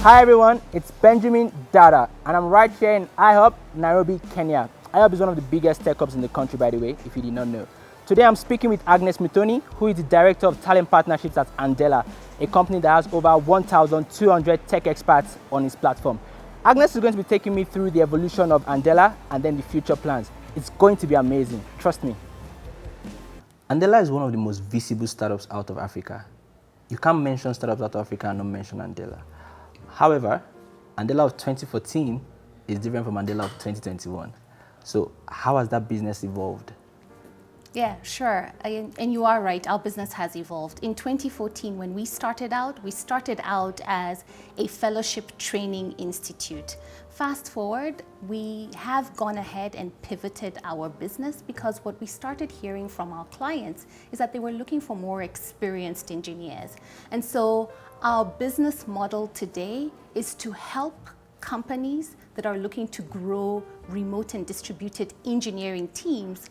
Hi everyone, it's Bejamin Dada, and I'm right here in IHUB, Nairobi, Kenya. IHUB is one of the biggest tech hubs in the country, by the way, if you did not know. Today I'm speaking with Agnes Muthoni, who is the Director of Talent Partnerships at Andela, a company that has over 1,200 tech experts on its platform. Agnes is going to be taking me through the evolution of Andela and then the future plans. It's going to be amazing, trust me. Andela is one of the most visible startups out of Africa. You can't mention startups out of Africa and not mention Andela. However, Andela of 2014 is different from Andela of 2021. So how has that business evolved? Yeah, sure. And you are right, our business has evolved. In 2014, when we started out as a fellowship training institute. Fast forward, we have gone ahead and pivoted our business because what we started hearing from our clients is that they were looking for more experienced engineers. And so our business model today is to help companies that are looking to grow remote and distributed engineering teams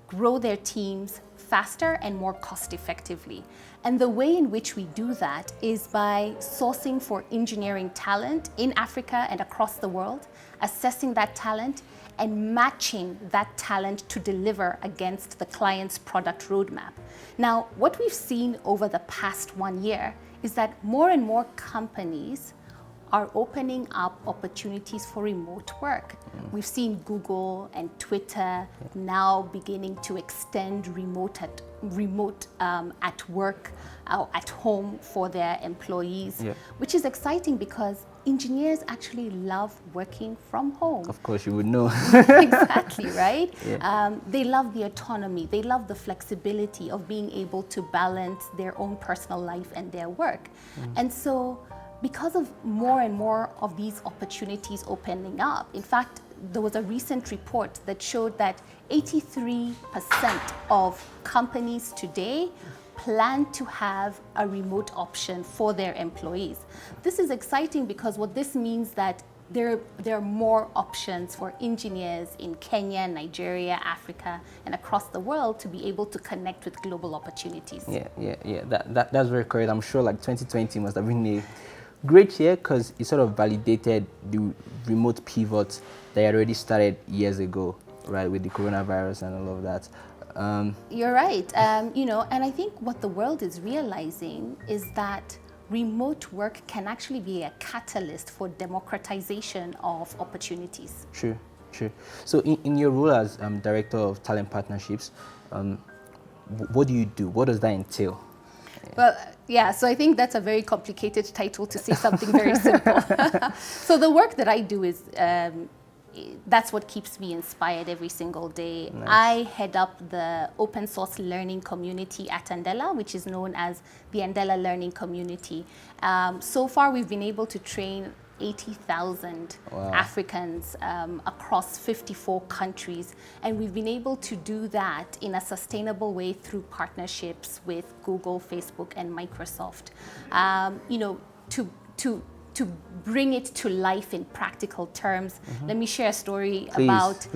grow their teams faster and more cost effectively. And the way in which we do that is by sourcing for engineering talent in Africa and across the world, assessing that talent and matching that talent to deliver against the client's product roadmap. Now, what we've seen over the past 1 year is that more and more companies are opening up opportunities for remote work. We've seen Google and Twitter now beginning to extend remote at work, at home for their employees, which is exciting because engineers actually love working from home. Of course, you would know. Exactly, right? They love the autonomy, they love the flexibility of being able to balance their own personal life and their work. And so, because of more and more of these opportunities opening up, in fact, there was a recent report that showed that 83% of companies today plan to have a remote option for their employees. This is exciting because what this means that there are more options for engineers in Kenya, Nigeria, Africa, and across the world to be able to connect with global opportunities. That's very correct. I'm sure like 2020 must have been a great year because it sort of validated the remote pivot that had already started years ago, right, with the coronavirus and all of that. You're right. And I think what the world is realizing is that remote work can actually be a catalyst for democratization of opportunities. True. So in your role as Director of Talent Partnerships, what do you do? What does that entail? Well, yeah, so I think that's a very complicated title to say something very simple. So the work that I do is, that's what keeps me inspired every single day. Nice. I head up the open source learning community at Andela, which is known as the Andela Learning Community. So far, we've been able to train 80,000 Africans across 54 countries. And we've been able to do that in a sustainable way through partnerships with Google, Facebook, and Microsoft. To bring it to life in practical terms, let me share a story about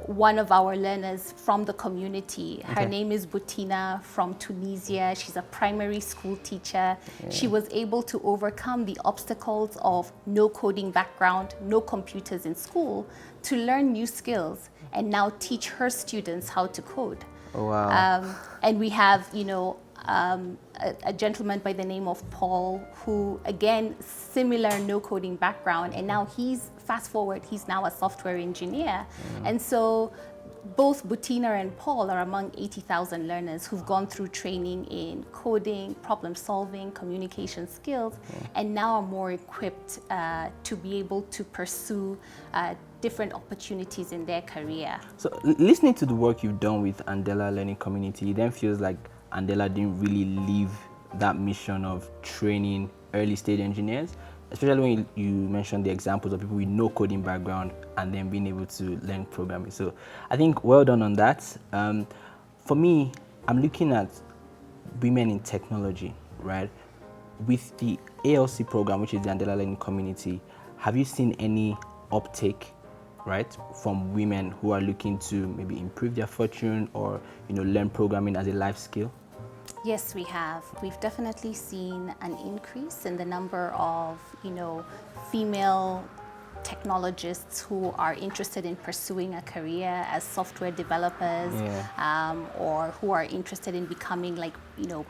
one of our learners from the community. Her name is Butina from Tunisia. She's a primary school teacher. She was able to overcome the obstacles of no coding background, no computers in school, to learn new skills and now teach her students how to code. Oh, wow. And we have, a gentleman by the name of Paul, who, again, similar no coding background, and now fast forward, he's now a software engineer. And so both Butina and Paul are among 80,000 learners who've gone through training in coding, problem solving, communication skills, and now are more equipped to be able to pursue different opportunities in their career. So listening to the work you've done with Andela Learning Community, it then feels like Andela didn't really leave that mission of training early stage engineers, especially when you mentioned the examples of people with no coding background and then being able to learn programming. So I think well done on that. For me, I'm looking at women in technology, right? With the ALC program, which is the Andela Learning Community, have you seen any uptake, right, from women who are looking to maybe improve their fortune or, learn programming as a life skill? Yes, we have. We've definitely seen an increase in the number of, female technologists who are interested in pursuing a career as software developers, or who are interested in becoming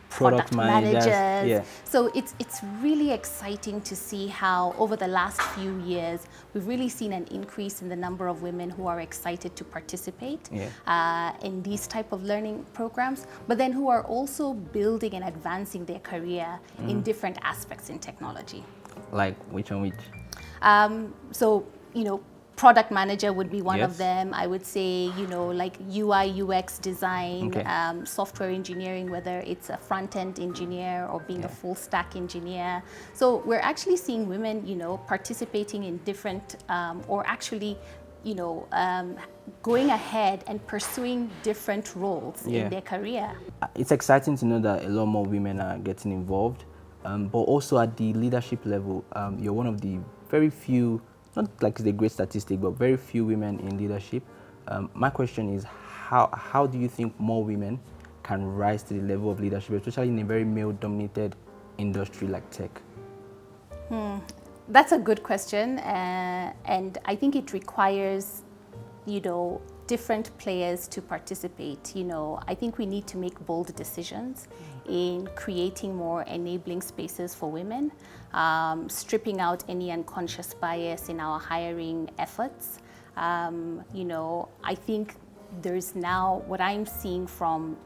product managers. Yeah. So it's really exciting to see how over the last few years we've really seen an increase in the number of women who are excited to participate in these type of learning programs, but then who are also building and advancing their career in different aspects in technology. Like which one? So, product manager would be one of them. I would say, like UI, UX design, software engineering, whether it's a front-end engineer or being a full-stack engineer. So we're actually seeing women, participating in different, or actually, going ahead and pursuing different roles in their career. It's exciting to know that a lot more women are getting involved, but also at the leadership level, you're one of the very few, not like it's a great statistic, but very few women in leadership. My question is, how do you think more women can rise to the level of leadership, especially in a very male-dominated industry like tech? That's a good question, and I think it requires, different players to participate. I think we need to make bold decisions in creating more enabling spaces for women, stripping out any unconscious bias in our hiring efforts. I think there's now, what I'm seeing from,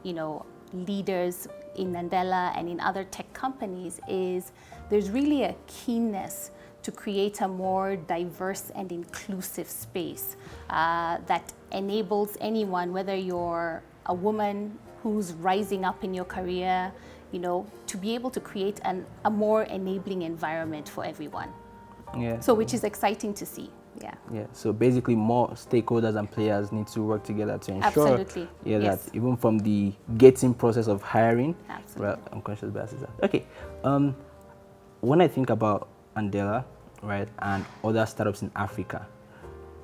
leaders in Andela and in other tech companies is there's really a keenness to create a more diverse and inclusive space that enables anyone, whether you're a woman who's rising up in your career, to be able to create a more enabling environment for everyone. So which is exciting to see. So basically more stakeholders and players need to work together to ensure that even from the gating process of hiring, unconscious biases. Okay. When I think about Andela, right, and other startups in Africa,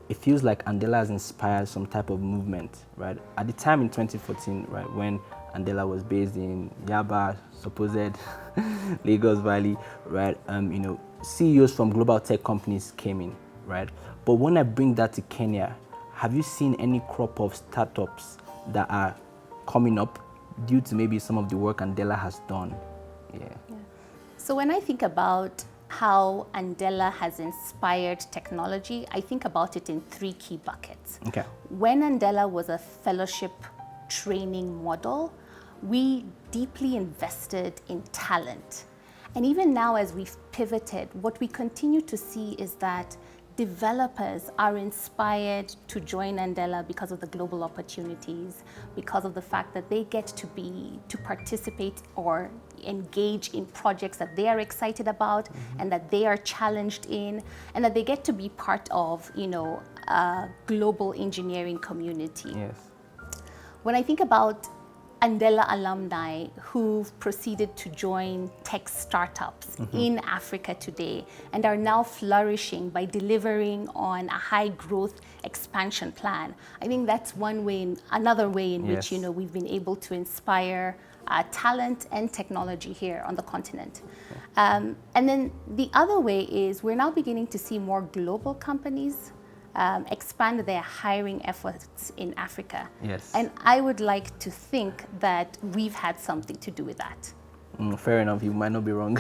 it feels like Andela has inspired some type of movement, right? At the time in 2014, right, when Andela was based in Yaba, supposed Lagos Valley, right, CEOs from global tech companies came in, right? But when I bring that to Kenya, have you seen any crop of startups that are coming up due to maybe some of the work Andela has done? So when I think about how Andela has inspired technology, I think about it in three key buckets. When Andela was a fellowship training model, we deeply invested in talent. And even now, as we've pivoted, what we continue to see is that developers are inspired to join Andela because of the global opportunities, because of the fact that they get to participate or engage in projects that they are excited about and that they are challenged in, and that they get to be part of, a global engineering community. When I think about Andela alumni who've proceeded to join tech startups in Africa today and are now flourishing by delivering on a high growth expansion plan, I think that's another way in which we've been able to inspire talent and technology here on the continent. And then the other way is we're now beginning to see more global companies expand their hiring efforts in Africa. And I would like to think that we've had something to do with that. Fair enough, you might not be wrong.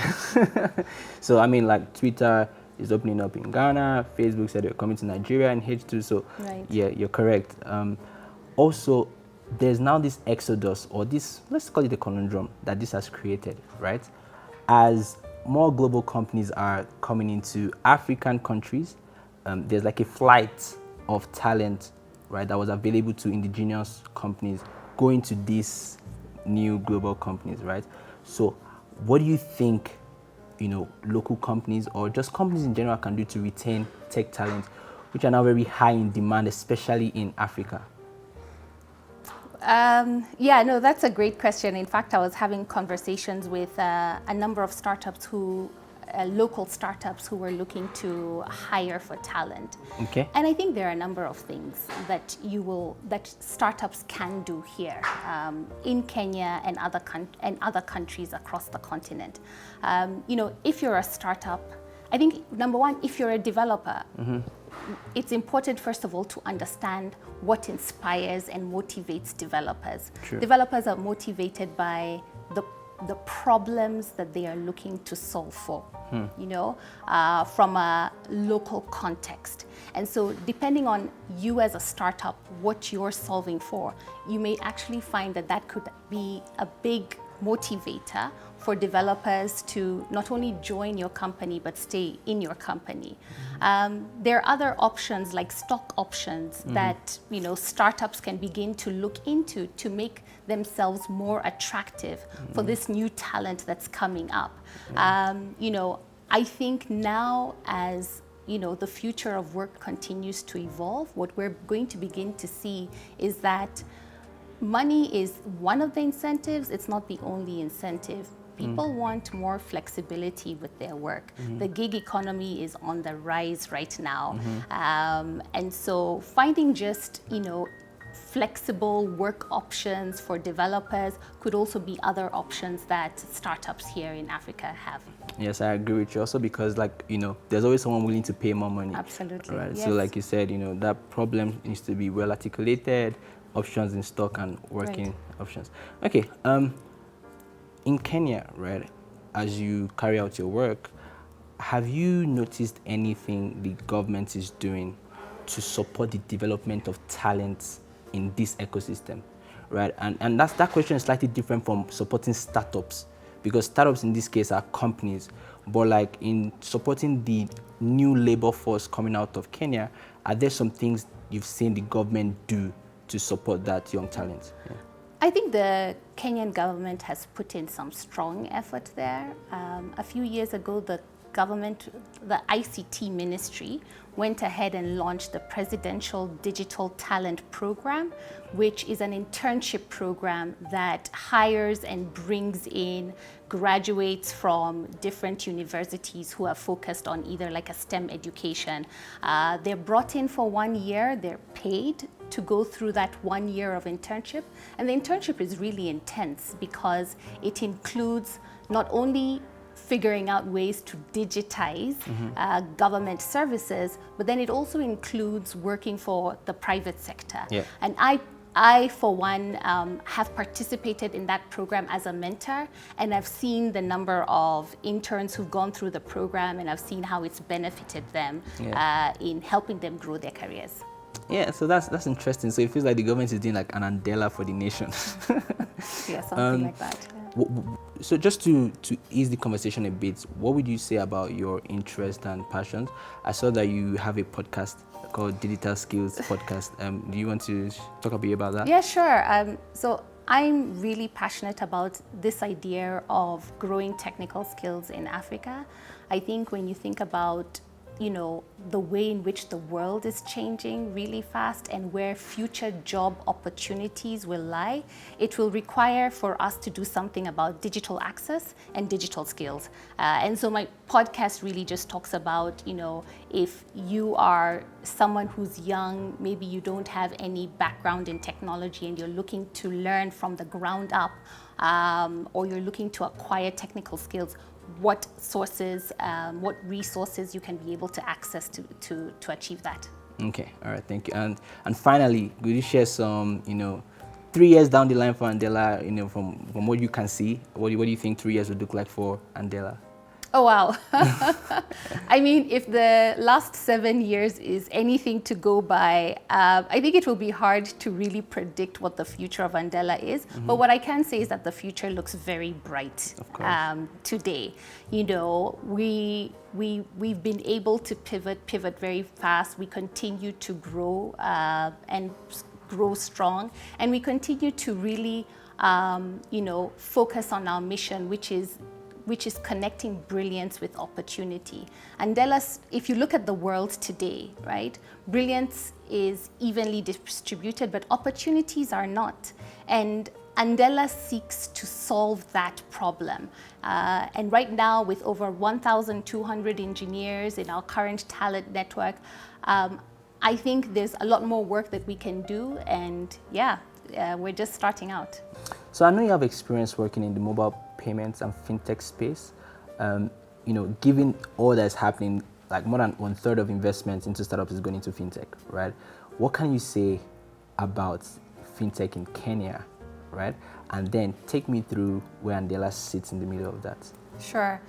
So I mean, like Twitter is opening up in Ghana, Facebook said they're coming to Nigeria and H2, so yeah, you're correct. Also, there's now this exodus, or this, let's call it a conundrum, that this has created, right? As more global companies are coming into African countries, there's like a flight of talent, right, that was available to indigenous companies going to these new global companies, right? So what do you think, local companies or just companies in general can do to retain tech talent, which are now very high in demand, especially in Africa? Yeah, no, that's a great question. In fact, I was having conversations with a number of startups local startups who were looking to hire for talent. Okay. And I think there are a number of things that startups can do here in Kenya and other countries across the continent. If you're a startup, I think number one, if you're a developer, it's important, first of all, to understand what inspires and motivates developers. True. Developers are motivated by the problems that they are looking to solve for, from a local context. And so depending on you as a startup, what you're solving for, you may actually find that could be a big motivator for developers to not only join your company but stay in your company. There are other options like stock options that startups can begin to look into to make themselves more attractive for this new talent that's coming up. I think now as the future of work continues to evolve, what we're going to begin to see is that money is one of the incentives. It's not the only incentive. People want more flexibility with their work. The gig economy is on the rise right now. And so finding just, flexible work options for developers could also be other options that startups here in Africa have. Yes, I agree with you. Also because there's always someone willing to pay more money. Absolutely. Right. Yes. So like you said, that problem needs to be well articulated, options in stock and working options. Okay. In Kenya, right, as you carry out your work, have you noticed anything the government is doing to support the development of talents in this ecosystem, right? And that question is slightly different from supporting startups, because startups in this case are companies, but like in supporting the new labor force coming out of Kenya, are there some things you've seen the government do to support that young talent? Yeah. I think the Kenyan government has put in some strong effort there. A few years ago, the ICT ministry went ahead and launched the Presidential Digital Talent Program, which is an internship program that hires and brings in graduates from different universities who are focused on either like a STEM education. They're brought in for 1 year, they're paid to go through that 1 year of internship. And the internship is really intense because it includes not only figuring out ways to digitize government services, but then it also includes working for the private sector. Yeah. And I, for one, have participated in that program as a mentor, and I've seen the number of interns who've gone through the program, and I've seen how it's benefited them in helping them grow their careers. Yeah, so that's interesting. So it feels like the government is doing like an Andela for the nation. Yeah, something like that. Yeah. So just to ease the conversation a bit, what would you say about your interest and passions? I saw that you have a podcast called Digital Skills Podcast. Do you want to talk a bit about that? Yeah, sure. So I'm really passionate about this idea of growing technical skills in Africa. I think when you think about the way in which the world is changing really fast and where future job opportunities will lie, it will require for us to do something about digital access and digital skills. And so my podcast really just talks about, if you are someone who's young, maybe you don't have any background in technology and you're looking to learn from the ground up, or you're looking to acquire technical skills, what sources, what resources you can be able to access to achieve that. Okay, all right, thank you. And finally, could you share some, 3 years down the line for Andela, from what you can see, what do you think 3 years would look like for Andela? Oh, wow. I mean, if the last 7 years is anything to go by, I think it will be hard to really predict what the future of Andela is. But what I can say is that the future looks very bright today. We've been able to pivot very fast. We continue to grow and grow strong. And we continue to really, focus on our mission, which is which is connecting brilliance with opportunity. Andela, if you look at the world today, right, brilliance is evenly distributed, but opportunities are not. And Andela seeks to solve that problem. And right now, with over 1,200 engineers in our current talent network, I think there's a lot more work that we can do, and yeah, we're just starting out. So I know you have experience working in the mobile payments and fintech space. You know, given all that's happening, like more than 1/3 of investments into startups is going into fintech, right? What can you say about fintech in Kenya, right? And then take me through where Andela sits in the middle of that. Sure.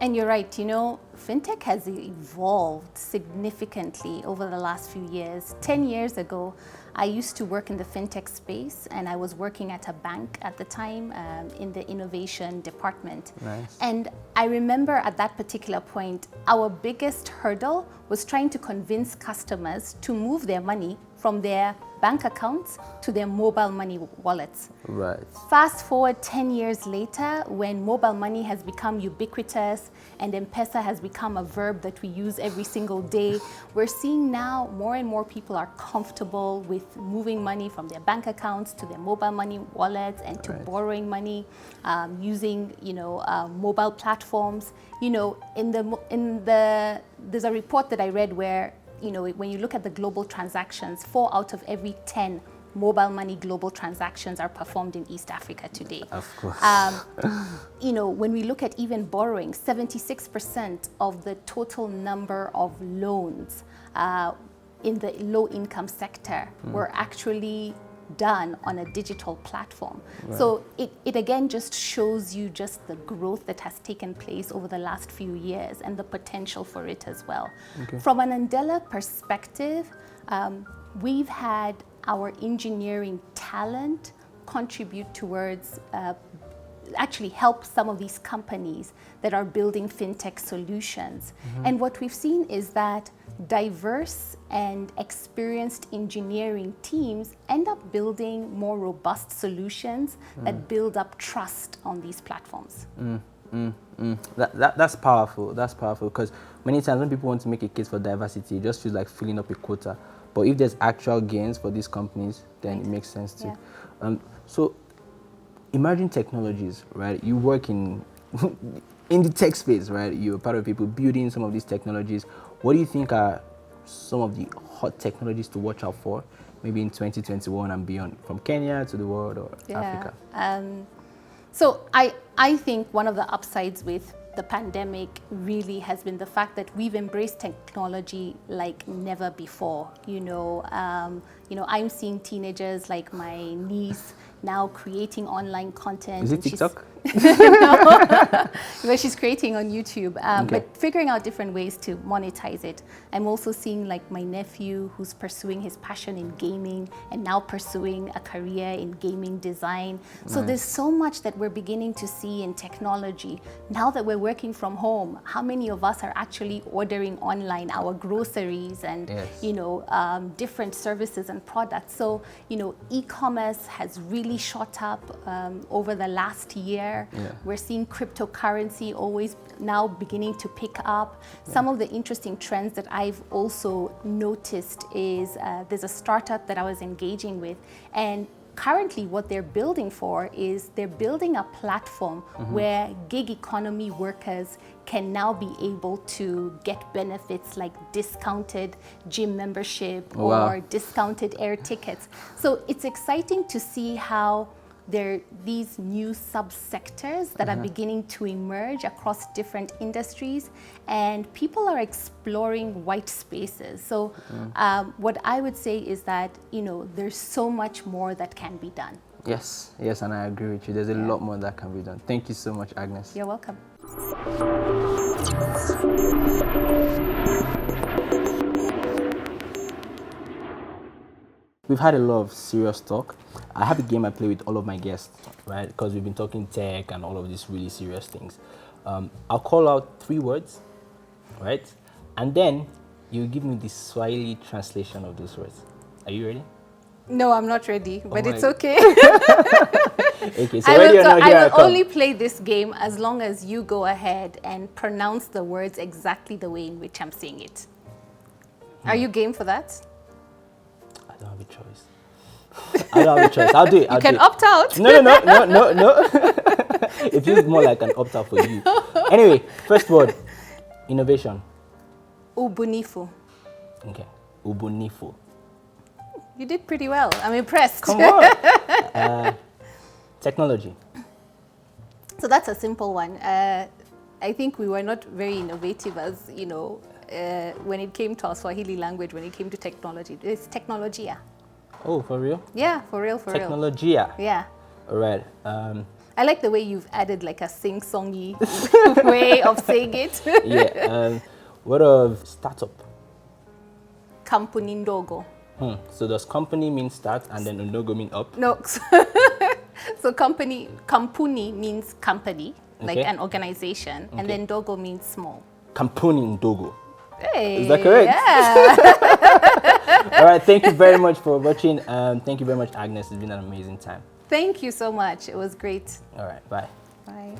And you're right, you know, fintech has evolved significantly over the last few years. 10 years ago, I used to work in the fintech space, and I was working at a bank at the time in the innovation department. Nice. And I remember at that particular point, our biggest hurdle was trying to convince customers to move their money from their bank accounts to their mobile money wallets. Right. Fast forward 10 years later, when mobile money has become ubiquitous and M-Pesa has become a verb that we use every single day, we're seeing now more and more people are comfortable with moving money from their bank accounts to their mobile money wallets and to borrowing money using, you know, mobile platforms. You know, there's a report that I read where, you know, when you look at the global transactions, 4 out of every 10 mobile money global transactions are performed in East Africa today. Of course. You know, when we look at even borrowing, 76% of the total number of loans in the low income sector were actually done on a digital platform. Right. So it again just shows you just the growth that has taken place over the last few years and the potential for it as well. Okay. From an Andela perspective, we've had our engineering talent contribute towards actually help some of these companies that are building fintech solutions. And what we've seen is that diverse and experienced engineering teams end up building more robust solutions that build up trust on these platforms. That's powerful. That's powerful, because many times when people want to make a case for diversity, it just feels like filling up a quota. But if there's actual gains for these companies, then it makes sense too. Yeah. So emerging technologies, right? You work in the tech space, right? You're part of people building some of these technologies. What do you think are some of the hot technologies to watch out for, maybe in 2021 and beyond, from Kenya to the world or Africa? So I think one of the upsides with the pandemic really has been the fact that we've embraced technology like never before. You know, I'm seeing teenagers like my niece now creating online content. Is it TikTok? No, but she's creating on YouTube, but figuring out different ways to monetize it. I'm also seeing like my nephew who's pursuing his passion in gaming and now pursuing a career in gaming design. So there's so much that we're beginning to see in technology. Now that we're working from home, how many of us are actually ordering online our groceries and, you know, different services and products? So, you know, e-commerce has really shot up over the last year. We're seeing cryptocurrency always now beginning to pick up. Some of the interesting trends that I've also noticed is there's a startup that I was engaging with, and currently what they're building for is they're building a platform where gig economy workers can now be able to get benefits like discounted gym membership or discounted air tickets. So it's exciting to see how there are these new subsectors that are beginning to emerge across different industries, and people are exploring white spaces. So what I would say is that, you know, there's so much more that can be done. Yes, and I agree with you. There's a lot more that can be done. Thank you so much, Agnes. You're welcome. We've had a lot of serious talk. I have a game I play with all of my guests, right? Because we've been talking tech and all of these really serious things. I'll call out 3 words, right? And then you give me the Swahili translation of those words. Are you ready? No, I'm not ready, but it's my- okay. Okay, so ready or not, I here I will come. only play this game as long as you go ahead and pronounce the words exactly the way in which I'm saying it. Are you game for that? I don't have a choice. I don't have a choice. I'll do it. You can opt out. No. It feels more like an opt out for you. Anyway, first word, innovation. Ubunifu. Okay, ubunifu. You did pretty well. I'm impressed. Come on. Technology. So that's a simple one. I think we were not very innovative as, you know, when it came to our Swahili language, when it came to technology. It's technologia. Oh, for real? Yeah, for real, for real. Technologia. Yeah. All right. I like the way you've added like a sing-songy way of saying it. Yeah. What of startup? Kampuni ndogo. So does company mean start and then undogo mean up? No. So kampuni means company, like Okay. an organization, and then dogo means small. Kampuni ndogo. Hey, Is that correct? Yeah. All right. Thank you very much for watching. Thank you very much, Agnes. It's been an amazing time. Thank you so much. It was great. All right. Bye. Bye.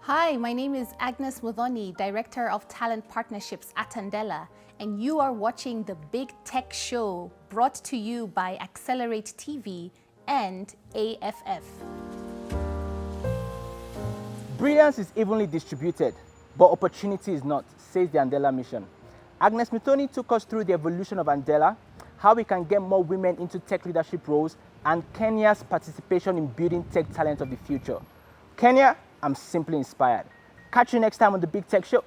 Hi, my name is Agnes Muthoni, Director of Talent Partnerships at Andela, and you are watching the Big Tech Show brought to you by Accelerate TV and AFF. Brilliance is evenly distributed, but opportunity is not, says the Andela mission. Agnes Muthoni took us through the evolution of Andela, how we can get more women into tech leadership roles, and Kenya's participation in building tech talent of the future. Kenya, I'm simply inspired. Catch you next time on the Big Tech Show.